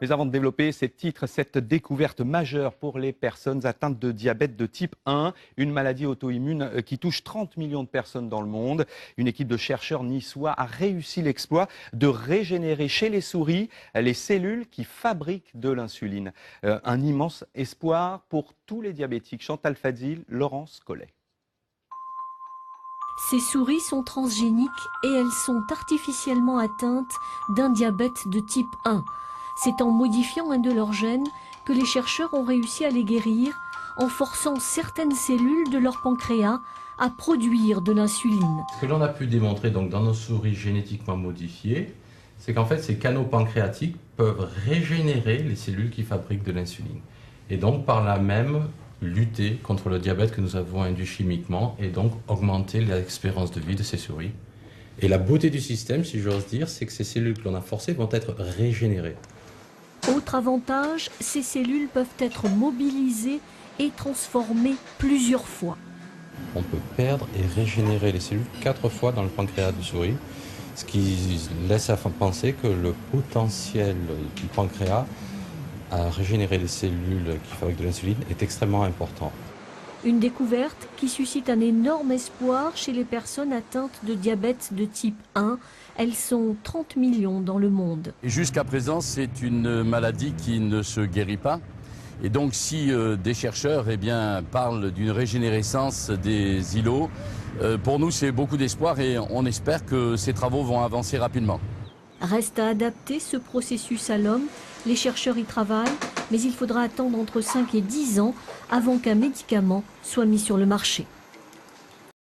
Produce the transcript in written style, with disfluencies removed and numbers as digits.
Mais avant de développer ces titres, cette découverte majeure pour les personnes atteintes de diabète de type 1, une maladie auto-immune qui touche 30 millions de personnes dans le monde. Une équipe de chercheurs niçois a réussi l'exploit de régénérer chez les souris les cellules qui fabriquent de l'insuline. Un immense espoir pour tous les diabétiques. Chantal Fadil, Laurence Collet. Ces souris sont transgéniques et elles sont artificiellement atteintes d'un diabète de type 1. C'est en modifiant un de leurs gènes que les chercheurs ont réussi à les guérir en forçant certaines cellules de leur pancréas à produire de l'insuline. Ce que l'on a pu démontrer donc dans nos souris génétiquement modifiées, c'est qu'en fait ces canaux pancréatiques peuvent régénérer les cellules qui fabriquent de l'insuline. Et donc par là même lutter contre le diabète que nous avons induit chimiquement et donc augmenter l'espérance de vie de ces souris. Et la beauté du système, si j'ose dire, c'est que ces cellules que l'on a forcées vont être régénérées. Autre avantage, ces cellules peuvent être mobilisées et transformées plusieurs fois. On peut perdre et régénérer les cellules 4 fois dans le pancréas de souris, ce qui laisse à penser que le potentiel du pancréas à régénérer les cellules qui fabriquent de l'insuline est extrêmement important. Une découverte qui suscite un énorme espoir chez les personnes atteintes de diabète de type 1. Elles sont 30 millions dans le monde. Jusqu'à présent, c'est une maladie qui ne se guérit pas. Et donc si des chercheurs parlent d'une régénérescence des îlots, pour nous c'est beaucoup d'espoir et on espère que ces travaux vont avancer rapidement. Reste à adapter ce processus à l'homme. Les chercheurs y travaillent, mais il faudra attendre entre 5 et 10 ans avant qu'un médicament soit mis sur le marché.